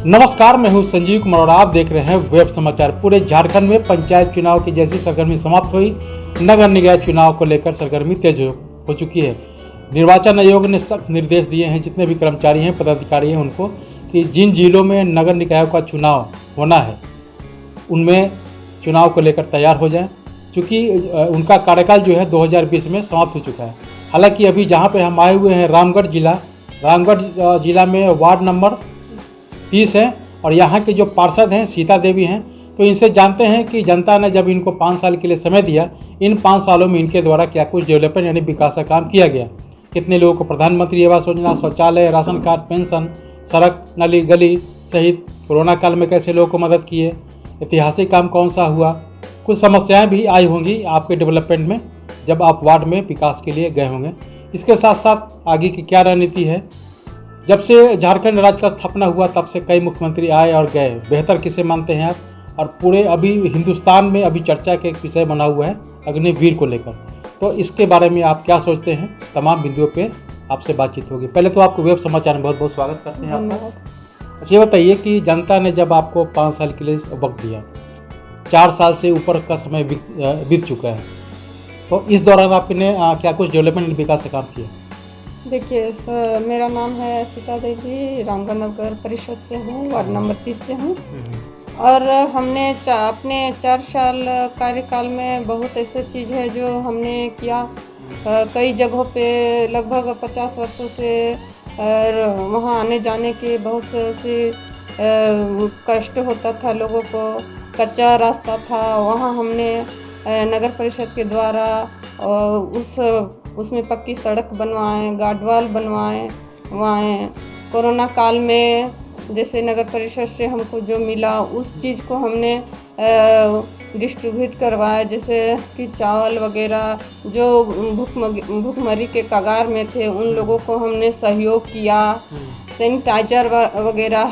नमस्कार, मैं हूं संजीव कुमार और आप देख रहे हैं वेब समाचार। पूरे झारखंड में पंचायत चुनाव की जैसी सरगर्मी समाप्त हुई, नगर निकाय चुनाव को लेकर सरगर्मी तेज हो चुकी है। निर्वाचन आयोग ने सख्त निर्देश दिए हैं जितने भी कर्मचारी हैं, पदाधिकारी हैं, उनको कि जिन जिलों में नगर निकायों का चुनाव होना है उनमें चुनाव को लेकर तैयार हो जाएं, क्योंकि उनका कार्यकाल जो है 2020 में समाप्त हो चुका है। हालांकि अभी जहाँ पे हम आए हुए हैं रामगढ़ जिला में वार्ड नंबर 30 है और यहाँ के जो पार्षद हैं सीता देवी हैं, तो इनसे जानते हैं कि जनता ने जब इनको 5 साल के लिए समय दिया, इन 5 सालों में इनके द्वारा क्या कुछ डेवलपमेंट यानी विकास का काम किया गया। कितने लोगों को प्रधानमंत्री आवास योजना, शौचालय, राशन कार्ड, पेंशन, सड़क, नली गली सहित कोरोना काल में कैसे लोगों को मदद किए, ऐतिहासिक काम कौन सा हुआ। कुछ समस्याएं भी आई होंगी आपके डेवलपमेंट में जब आप वार्ड में विकास के लिए गए होंगे। इसके साथ साथ आगे की क्या रणनीति है। जब से झारखंड राज्य का स्थापना हुआ तब से कई मुख्यमंत्री आए और गए, बेहतर किसे मानते हैं आप। और पूरे अभी हिंदुस्तान में अभी चर्चा का एक विषय बना हुआ है अग्निवीर को लेकर, तो इसके बारे में आप क्या सोचते हैं, तमाम बिंदुओं पे आपसे बातचीत होगी। पहले तो आपको वेब समाचार में बहुत बहुत स्वागत करते हैं आपका। अच्छा, ये बताइए कि जनता ने जब आपको 5 साल के लिए वक्त दिया, 4 साल से ऊपर का समय बीत चुका है, तो इस दौरान आपने क्या कुछ डेवलपमेंट विकास का काम किया? देखिए सर, मेरा नाम है सीता देवी, रामगढ़ नगर परिषद से हूँ, वार्ड नंबर 30 से हूँ। और हमने अपने 4 साल कार्यकाल में बहुत ऐसे चीज़ है जो हमने किया। कई जगहों पे लगभग 50 वर्षों से वहाँ आने जाने के बहुत से कष्ट होता था लोगों को, कच्चा रास्ता था। वहाँ हमने नगर परिषद के द्वारा उसमें पक्की सड़क बनवाएं, गार्डवाल बनवाएं। कोरोना काल में जैसे नगर परिषद से हमको जो मिला उस चीज़ को हमने डिस्ट्रीब्यूट करवाया, जैसे कि चावल वगैरह जो भूखमरी के कगार में थे उन लोगों को हमने सहयोग किया। सैनिटाइजर वगैरह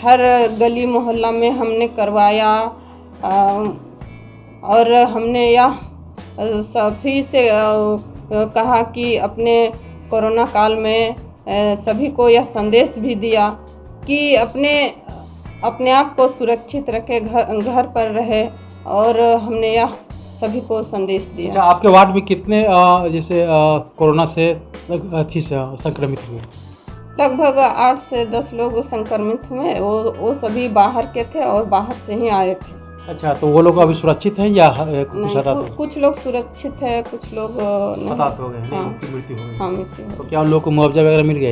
हर गली मोहल्ला में हमने करवाया। और हमने यह सभी से कहा कि अपने कोरोना काल में सभी को यह संदेश भी दिया कि अपने आप को सुरक्षित रखे, घर पर रहे। और हमने यह सभी को संदेश दिया। अच्छा, आपके वार्ड में कितने जैसे कोरोना से संक्रमित हुए? लगभग 8 से 10 लोग संक्रमित हुए। वो सभी बाहर के थे और बाहर से ही आए थे। अच्छा, तो वो लोग अभी सुरक्षित हैं या कुछ लोग सुरक्षित है, कुछ लोग हताहत हो गए हैं? हाँ, उनकी मृत्यु हो गई। हाँ, मृत्यु। तो क्या उन लोगों को मुआवजा वगैरह मिल गया?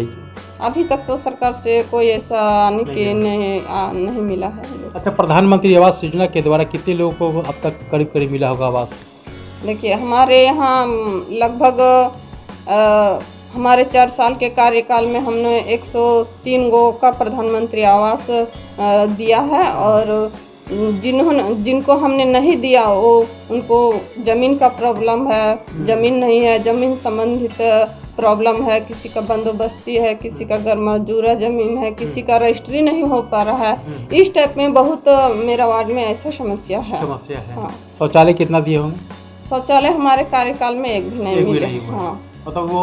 अभी तक तो सरकार से कोई ऐसा आने के नहीं मिला है। अच्छा, प्रधानमंत्री आवास योजना के द्वारा कितने लोगों को अब तक करीब मिला होगा आवास? देखिए, हमारे यहाँ लगभग हमारे 4 साल के कार्यकाल में हमने 103 गो का प्रधानमंत्री आवास दिया है। और जिनको हमने नहीं दिया उनको ज़मीन का प्रॉब्लम है, ज़मीन नहीं है, ज़मीन संबंधित प्रॉब्लम है, किसी का बंदोबस्ती है, किसी का घर मजूरा ज़मीन है, किसी का रजिस्ट्री नहीं हो पा रहा है। इस टाइप में बहुत मेरा वार्ड में ऐसा समस्या है। हाँ। शौचालय कितना दिए होंगे? शौचालय हमारे कार्यकाल में एक भी नहीं मिले। हाँ, मतलब वो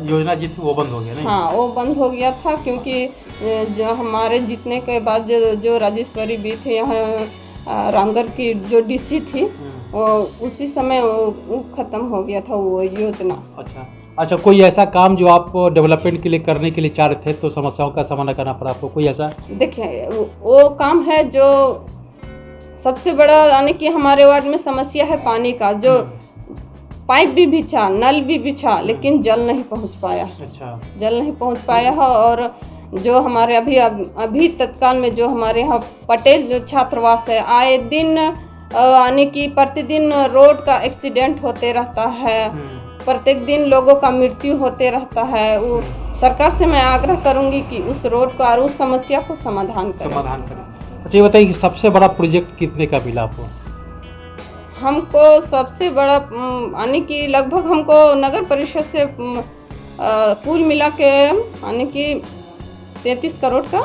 योजना वो बंद हो गया नहीं? हाँ, वो बंद हो गया था, क्योंकि जो हमारे जीतने के बाद जो राजेश्वरी बी थे यहाँ रामगढ़ की जो डीसी थी, वो उसी समय वो ख़त्म हो गया था वो योजना। अच्छा, कोई ऐसा काम जो आप डेवलपमेंट के लिए करने के लिए चाह रहे थे तो समस्याओं का सामना करना पड़ा आपको, कोई ऐसा? देखिए, वो काम है जो सबसे बड़ा, यानी कि हमारे वार्ड में समस्या है पानी का। जो पाइप भी बिछा, नल भी बिछा, लेकिन जल नहीं पहुंच पाया। अच्छा, जल नहीं पहुंच पाया है। और जो हमारे अभी तत्काल में जो हमारे यहाँ पटेल जो छात्रावास है, आए दिन यानी कि प्रतिदिन रोड का एक्सीडेंट होते रहता है, प्रत्येक दिन लोगों का मृत्यु होते रहता है। वो सरकार से मैं आग्रह करूंगी कि उस रोड का और उस समस्या को समाधान करें। अच्छा, ये बताइए कि सबसे बड़ा प्रोजेक्ट कितने का मिला आपको? हमको सबसे बड़ा यानी कि लगभग हमको नगर परिषद से कुल मिला के यानी कि 33 करोड़ का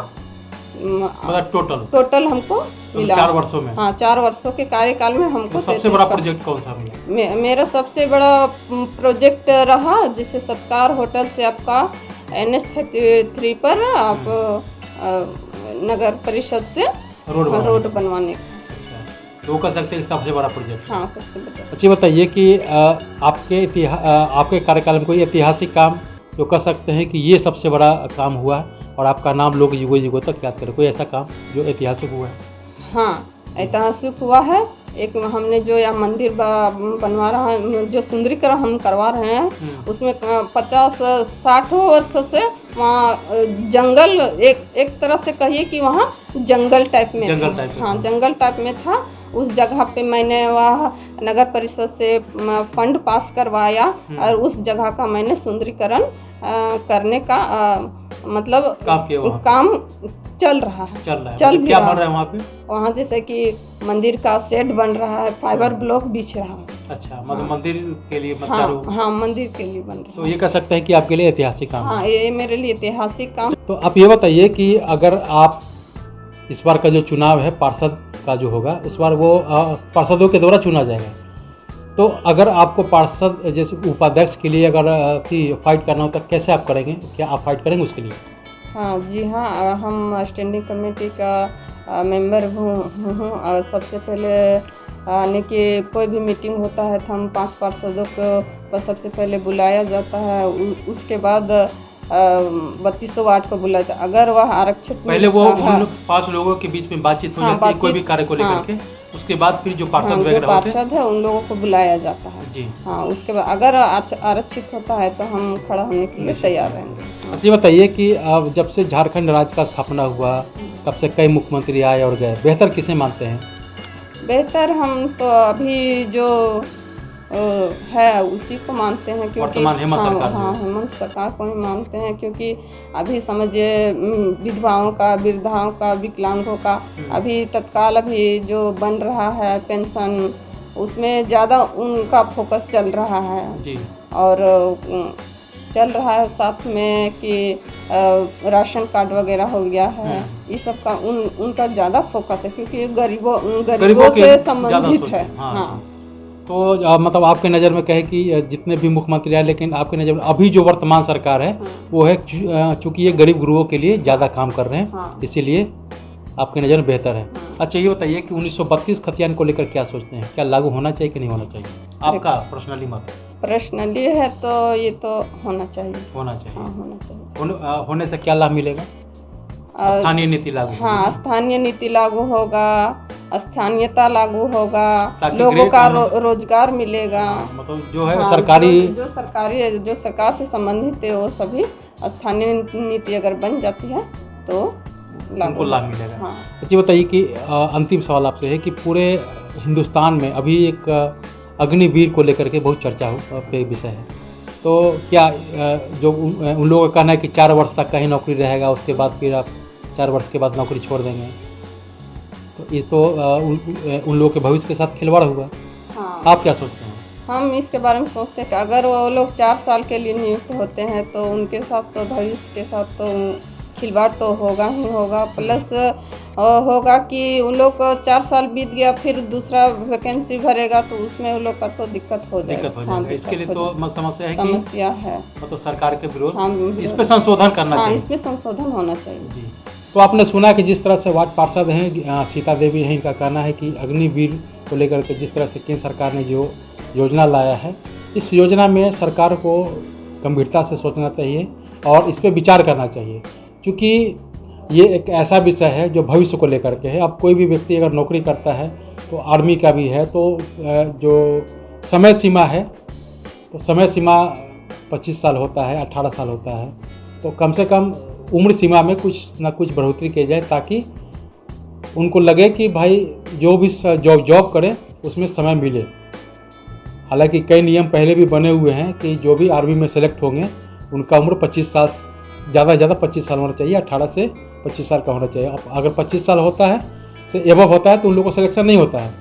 मतलब टोटल हमको मिला 4 वर्षों में। हाँ, 4 वर्षों के कार्यकाल में हमको। तो सबसे बड़ा प्रोजेक्ट कौन सा मिला? मेरा सबसे बड़ा प्रोजेक्ट रहा जिसे सत्कार होटल से आपका NH 33 पर आप नगर परिषद से रोड बनवाने का। तो वो कह सकते हैं कि सबसे बड़ा प्रोजेक्ट। हाँ, सबसे बड़ा। अच्छा बताइए कि आपके कार्यकाल में कोई ऐतिहासिक काम जो कह सकते हैं कि ये सबसे बड़ा काम हुआ है और आपका नाम लोग युगों युगों तक याद करें, कोई ऐसा काम जो ऐतिहासिक हुआ है? हाँ, ऐतिहासिक हुआ है। एक हमने जो यहाँ मंदिर बनवा रहा है, जो सुंदरीकरण हम करवा रहे हैं, उसमें 50-60 वर्षों से वहाँ जंगल, एक तरह से कहिए कि वहाँ जंगल टाइप में था। हाँ, जंगल टाइप में था। उस जगह पे मैंने वह नगर परिषद से फंड पास करवाया और उस जगह का मैंने सुंदरीकरण करने का मतलब काम चल रहा है। चल भी क्या रहा बन रहा है वहाँ पे? वहाँ जैसे कि मंदिर का शेड बन रहा है, फाइबर ब्लॉक बिछ रहा है। अच्छा, मतलब मंदिर के लिए हाँ, मंदिर के लिए बन रहा है। तो ये कह सकते हैं कि आपके लिए ऐतिहासिक काम हाँ, ये मेरे लिए ऐतिहासिक काम। तो आप ये बताइए कि अगर आप इस बार का जो चुनाव है पार्षद का जो होगा, उस बार वो पार्षदों के द्वारा चुना जाएगा, तो अगर आपको पार्षद जैसे उपाध्यक्ष के लिए अगर फाइट करना हो तो कैसे आप करेंगे? क्या आप फाइट करेंगे उसके लिए? हाँ जी, हाँ, हम स्टैंडिंग कमेटी का मेंबर हूँ और सबसे पहले आने के कोई भी मीटिंग होता है तो हम 5 पार्षदों को सबसे पहले बुलाया जाता है। उसके बाद 3200 वार्ड को बुलाया जाता है। अगर वह आरक्षित पहले वो 5 लोगों के बीच में बातचीत हो जाती है कोई भी कार्य को लेकर के, उसके बाद फिर जो पार्षद पार्षद है उन लोगों को बुलाया जाता है जी। हाँ, उसके बाद अगर आरक्षित होता है तो हम खड़ा होने के लिए तैयार रहेंगे। अच्छा बताइए कि जब से झारखंड राज्य का स्थापना हुआ तब से कई मुख्यमंत्री आए और गए, बेहतर किसे मानते हैं? बेहतर हम तो अभी जो है उसी को मानते हैं, क्योंकि हेमंत सरकार को ही मानते हैं, क्योंकि अभी समझिए विधवाओं का, वृद्धाओं का, विकलांगों का अभी तत्काल अभी जो बन रहा है पेंशन, उसमें ज़्यादा उनका फोकस चल रहा है जी। और चल रहा है साथ में कि राशन कार्ड वगैरह हो गया है, ये सब का उनका ज़्यादा फोकस है, क्योंकि गरीबों से संबंधित है। हाँ, तो मतलब आपके नज़र में कहे कि जितने भी मुख्यमंत्री आए, लेकिन आपके नज़र में अभी जो वर्तमान सरकार है वो है चूँकि ये गरीब गुरुओं के लिए ज़्यादा काम कर रहे हैं, इसीलिए आपके नज़र में बेहतर है। अच्छा ये बताइए कि 1932 खतियान को लेकर क्या सोचते हैं, क्या लागू होना चाहिए कि नहीं होना चाहिए? आपका पर्सनली मत? पर्सनली है तो ये तो होना चाहिए। होना चाहिए। हाँ, होना चाहिए। होने से क्या लाभ मिलेगा? स्थानीय नीति लागू। हाँ, स्थानीय नीति लागू होगा, स्थानीयता लागू होगा, लोगों का रोजगार मिलेगा। मतलब जो है सरकारी जो सरकार से संबंधित है वो सभी स्थानीय नीति अगर बन जाती है तो उनको लाभ मिलेगा। हाँ। अच्छा बताइए कि अंतिम सवाल आपसे है कि पूरे हिंदुस्तान में अभी एक अग्निवीर को लेकर के बहुत चर्चा पे विषय है, तो क्या जो उन लोगों का कहना है कि 4 वर्ष तक कहीं नौकरी रहेगा, उसके बाद फिर आप 4 वर्ष के बाद नौकरी छोड़ देंगे, तो ये तो उन लोगों के भविष्य के साथ खिलवाड़ हुआ। हाँ। आप क्या सोचते हैं? हम इसके बारे में सोचते हैं कि अगर वो लोग 4 साल के लिए नियुक्त होते हैं तो उनके साथ तो भविष्य के साथ तो खिलवाड़ तो होगा ही होगा, प्लस होगा कि उन लोग को 4 साल बीत गया फिर दूसरा वैकेंसी भरेगा तो उसमें उन लोग का तो दिक्कत हो जाएगा। हाँ, इसके लिए तो समस्या है, मतलब सरकार के विरोध। हाँ, इस पे संशोधन करना चाहिए। इसमें संशोधन होना चाहिए जी। तो आपने सुना कि जिस तरह से वार्ड पार्षद हैं सीता देवी हैं, इनका कहना है कि अग्निवीर को लेकर के जिस तरह से केंद्र सरकार ने जो योजना लाया है, इस योजना में सरकार को गंभीरता से सोचना चाहिए और इस पर विचार करना चाहिए, क्योंकि ये एक ऐसा विषय है जो भविष्य को लेकर के है। अब कोई भी व्यक्ति अगर नौकरी करता है तो आर्मी का भी है, तो जो समय सीमा है तो समय सीमा 25 साल होता है, 18 साल होता है, तो कम से कम उम्र सीमा में कुछ ना कुछ बढ़ोतरी की जाए ताकि उनको लगे कि भाई जो भी जॉब करें उसमें समय मिले। हालांकि कई नियम पहले भी बने हुए हैं कि जो भी आर्मी में सेलेक्ट होंगे उनका उम्र 25 साल, ज़्यादा से ज़्यादा 25 साल होना चाहिए, 18 से 25 साल का होना चाहिए। अगर 25 साल होता है से एबव होता है तो उन लोगों को सिलेक्शन नहीं होता है,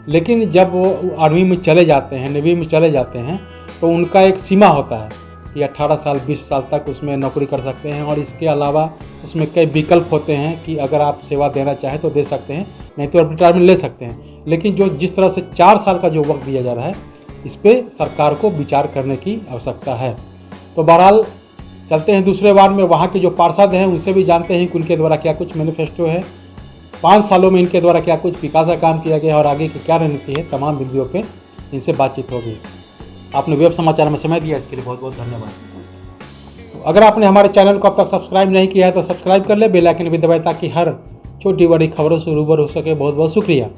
लेकिन जब वो आर्मी में चले जाते हैं, नेवी में चले जाते हैं, तो उनका एक सीमा होता है कि 18 साल 20 साल तक उसमें नौकरी कर सकते हैं। और इसके अलावा उसमें कई विकल्प होते हैं कि अगर आप सेवा देना चाहें तो दे सकते हैं, नहीं तो आप रिटायरमेंट ले सकते हैं। लेकिन जो जिस तरह से 4 साल का जो वक्त दिया जा रहा है, इस पर सरकार को विचार करने की आवश्यकता है। तो बहरहाल चलते हैं दूसरे वार्ड में, वहाँ के जो पार्षद हैं उनसे भी जानते हैं कि उनके द्वारा क्या कुछ मैनिफेस्टो है, 5 सालों में इनके द्वारा क्या कुछ विकास का काम किया गया और आगे की क्या रणनीति है। तमाम बिंदुओं पे इनसे बातचीत होगी। आपने वेब समाचार में समय दिया, इसके लिए बहुत बहुत धन्यवाद। तो अगर आपने हमारे चैनल को अब तक सब्सक्राइब नहीं किया है तो सब्सक्राइब कर ले, बेल आइकन भी दबाएं ताकि हर छोटी बड़ी खबरों से रूबरू हो सके। बहुत बहुत शुक्रिया।